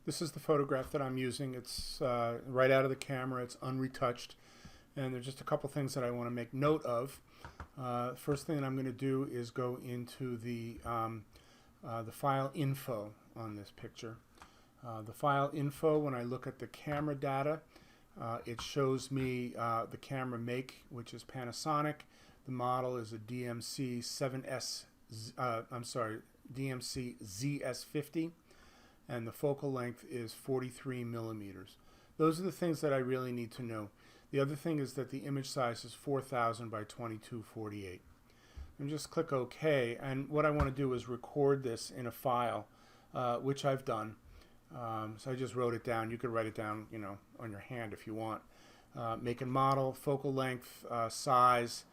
This is the photograph that I'm using. It's right out of the camera. It's unretouched. And there's just a couple things that I want to make note of. First thing that I'm going to do is go into the file info on this picture. The file info, when I look at the camera data, it shows me the camera make, which is Panasonic. The model is a DMC DMC ZS50, and the focal length is 43 millimeters. Those are the things that I really need to know. The other thing is that the image size is 4000 by 2248. And just click OK, and what I want to do is record this in a file, which I've done. So I just wrote it down. You could write it down, on your hand if you want. Make and model, focal length, size,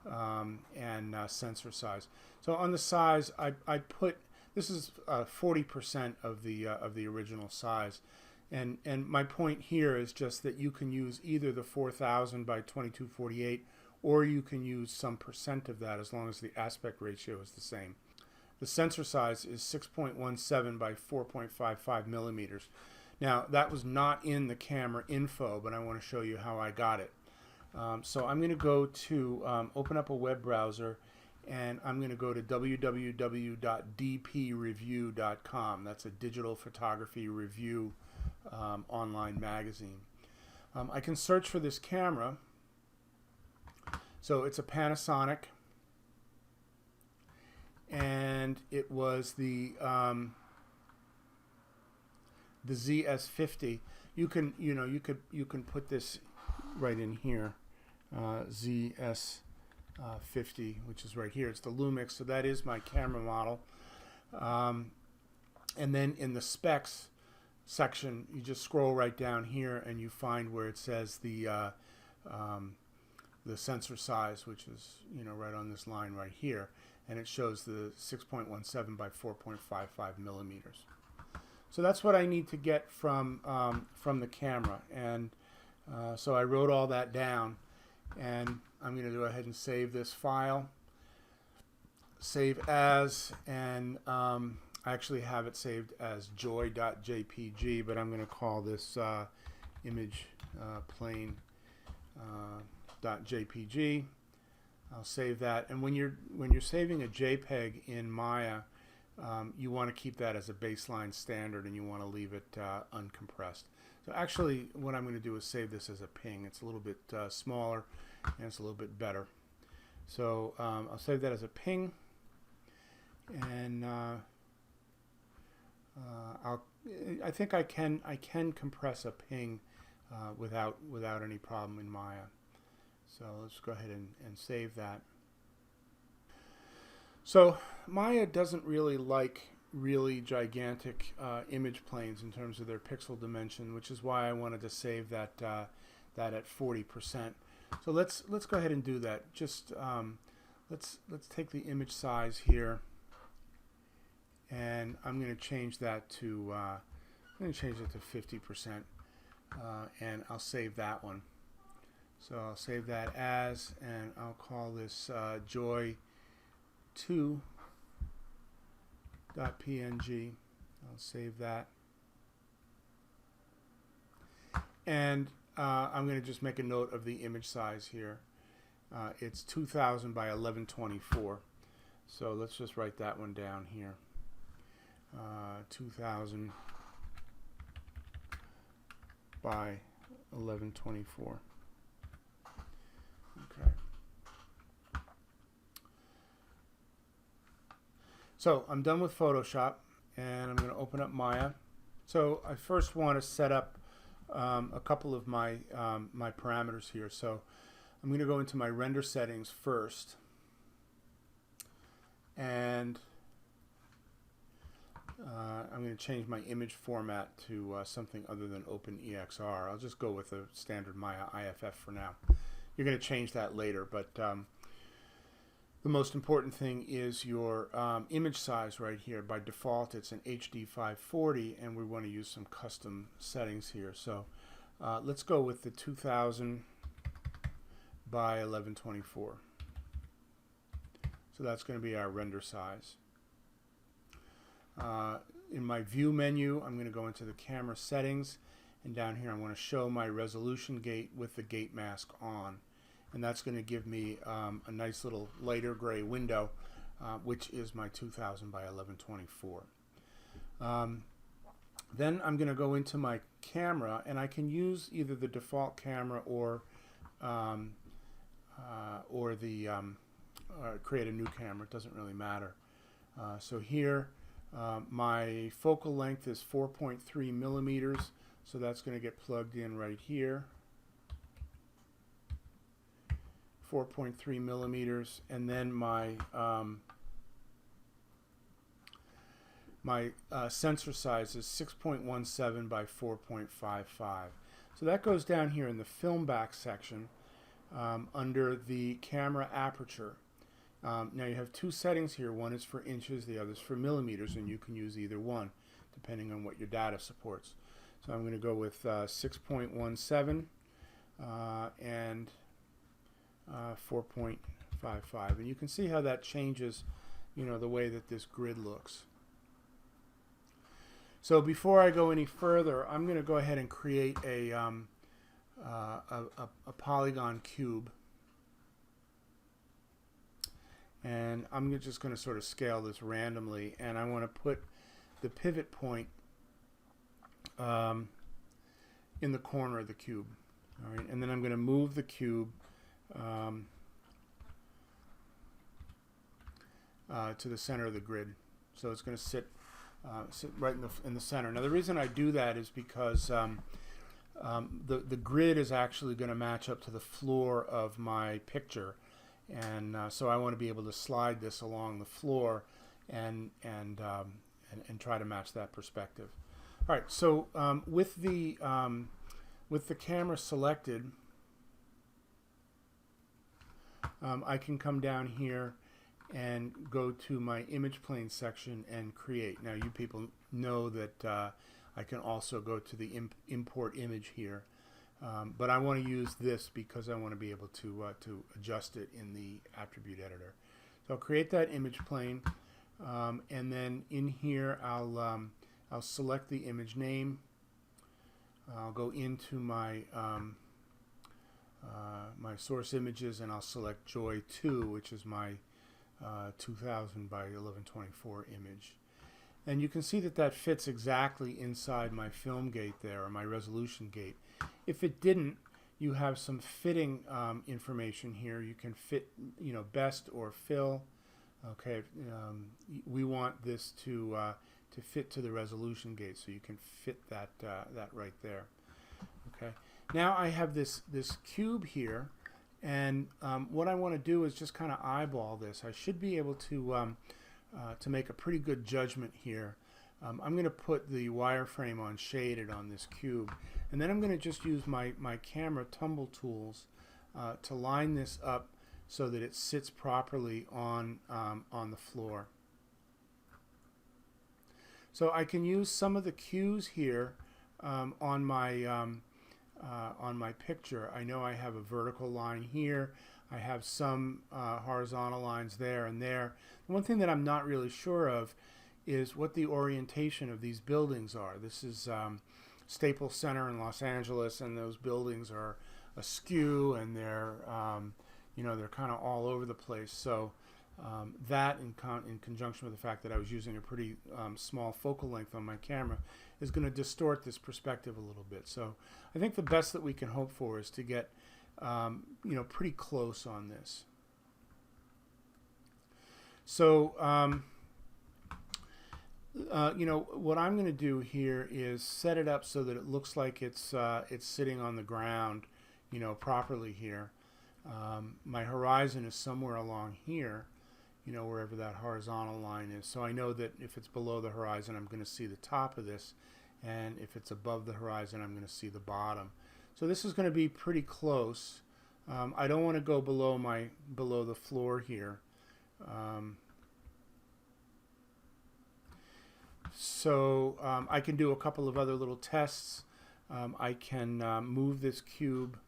and sensor size. So on the size, I put, this is 40% of the original size, and my point here is just that you can use either the 4000 by 2248, or you can use some percent of that as long as the aspect ratio is the same. The sensor size is 6.17 by 4.55 millimeters. Now, that was not in the camera info, but I want to show you how I got it. So I'm going to go to open up a web browser, and I'm going to go to www.dpreview.com. That's a digital photography review online magazine. I can search for this camera. So it's a Panasonic, and it was the ZS50. You can put this right in here, ZS50, which is right here. It's the Lumix, so that is my camera model. And then in the specs section, you just scroll right down here, and you find where it says the sensor size, which is right on this line right here, and it shows the 6.17 by 4.55 millimeters. So that's what I need to get from the camera, and so I wrote all that down, and I'm going to go ahead and save this file, save as, and I actually have it saved as joy.jpg, but I'm going to call this image plane .jpg. I'll save that, and when you're saving a JPEG in Maya, you want to keep that as a baseline standard, and you want to leave it uncompressed. So actually, what I'm going to do is save this as a ping. It's a little bit smaller, and it's a little bit better. So I'll save that as a ping, and I think I can compress a ping without any problem in Maya. So let's go ahead and save that. So Maya doesn't really like really gigantic image planes in terms of their pixel dimension, which is why I wanted to save that at 40%. So let's go ahead and do that. Just let's take the image size here, and I'm going to change that to 50%, and I'll save that one. So I'll save that as, and I'll call this joy2.png. I'll save that. And I'm going to just make a note of the image size here. It's 2000 by 1124. So let's just write that one down here. 2000 by 1124. Okay. So I'm done with Photoshop, and I'm going to open up Maya. So I first want to set up a couple of my my parameters here. So I'm going to go into my render settings first, and I'm going to change my image format to something other than OpenEXR. I'll just go with the standard Maya IFF for now. You're going to change that later, but the most important thing is your image size right here. By default, it's an HD 540, and we want to use some custom settings here. So let's go with the 2000 by 1124. So that's going to be our render size. in my view menu, I'm going to go into the camera settings, and down here I want to show my resolution gate with the gate mask on, and that's going to give me a nice little lighter gray window, which is my 2000 by 1124. Then I'm going to go into my camera, and I can use either the default camera or create a new camera. It doesn't really matter. So here my focal length is 4.3 millimeters, so that's going to get plugged in right here. 4.3 millimeters, and then my sensor size is 6.17 by 4.55. So that goes down here in the film back section under the camera aperture. Now you have two settings here. One is for inches, the other is for millimeters, and you can use either one depending on what your data supports. So I'm going to go with 6.17 and 4.55, and you can see how that changes, the way that this grid looks. So before I go any further, I'm going to go ahead and create a polygon cube, and I'm just going to sort of scale this randomly, and I want to put the pivot point in the corner of the cube. All right, and then I'm going to move the cube to the center of the grid, so it's going to sit right in the center. Now the reason I do that is because the grid is actually going to match up to the floor of my picture, and so I want to be able to slide this along the floor and try to match that perspective. All right, so with the camera selected, I can come down here and go to my image plane section and create. Now you people know that I can also go to the import image here, but I want to use this because I want to be able to adjust it in the attribute editor. So I'll create that image plane, and then in here I'll select the image name. I'll go into my my source images, and I'll select Joy 2, which is my 2000 by 1124 image. And you can see that that fits exactly inside my film gate there, or my resolution gate. If it didn't, you have some fitting information here. You can fit, best or fill. Okay, we want this to fit to the resolution gate, so you can fit that right there. Okay. Now I have this cube here, and what I want to do is just kind of eyeball this. I should be able to make a pretty good judgment here. I'm going to put the wireframe on shaded on this cube, and then I'm going to just use my camera tumble tools to line this up so that it sits properly on the floor. So I can use some of the cues here on my picture. I know I have a vertical line here. I have some horizontal lines there and there. The one thing that I'm not really sure of is what the orientation of these buildings are. This is Staples Center in Los Angeles, and those buildings are askew, and they're they're kind of all over the place. So that in conjunction with the fact that I was using a pretty small focal length on my camera is going to distort this perspective a little bit. So I think the best that we can hope for is to get pretty close on this. So what I'm going to do here is set it up so that it looks like it's sitting on the ground, properly here. My horizon is somewhere along here, wherever that horizontal line is. So I know that if it's below the horizon, I'm going to see the top of this, and if it's above the horizon, I'm going to see the bottom. So this is going to be pretty close. I don't want to go below the floor here. I can do a couple of other little tests. I can move this cube.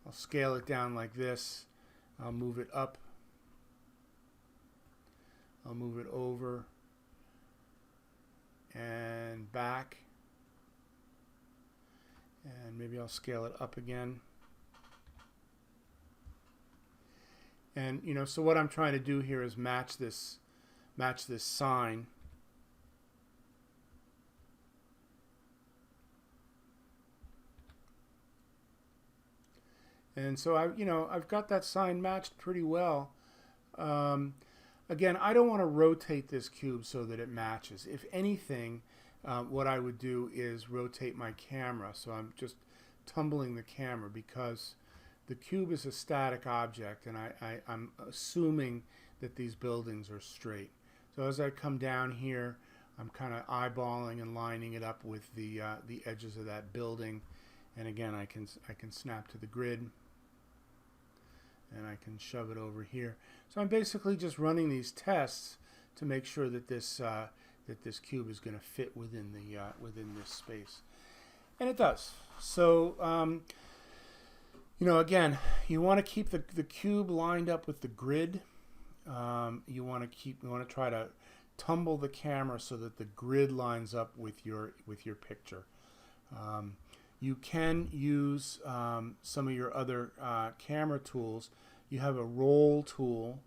I'll scale it down like this. I'll move it up I'll move it over and back, and maybe I'll scale it up again. And so what I'm trying to do here is match this sign. And so I've got that sign matched pretty well. Again, I don't want to rotate this cube so that it matches. If anything, what I would do is rotate my camera. So I'm just tumbling the camera because the cube is a static object, and I'm assuming that these buildings are straight. So as I come down here, I'm kind of eyeballing and lining it up with the edges of that building. And again, I can snap to the grid, and I can shove it over here. So I'm basically just running these tests to make sure that this cube is going to fit within this space, and it does. So again, you want to keep the cube lined up with the grid. You want to try to tumble the camera so that the grid lines up with your picture. You can use some of your other camera tools. You have a roll tool,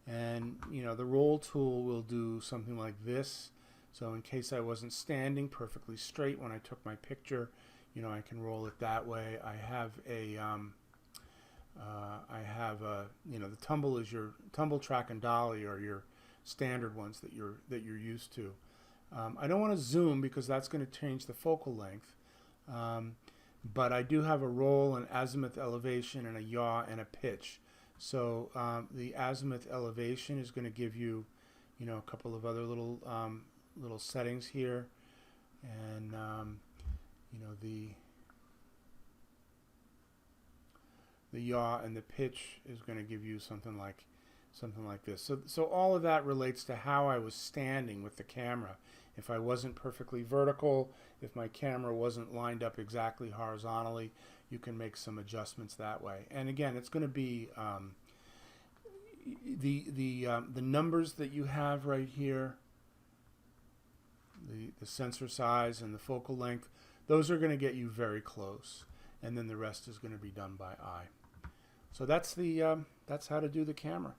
and the roll tool will do something like this. So in case I wasn't standing perfectly straight when I took my picture, I can roll it that way. I have a the tumble is your tumble, track, and dolly are your standard ones that you're used to. I don't want to zoom because that's going to change the focal length. But I do have a roll, an azimuth elevation, and a yaw and a pitch. So the azimuth elevation is going to give you, a couple of other little settings here, and the yaw and the pitch is going to give you something like this. So all of that relates to how I was standing with the camera. If I wasn't perfectly vertical, if my camera wasn't lined up exactly horizontally, you can make some adjustments that way. And again, it's going to be the numbers that you have right here, the sensor size and the focal length. Those are going to get you very close, and then the rest is going to be done by eye. So that's how to do the camera.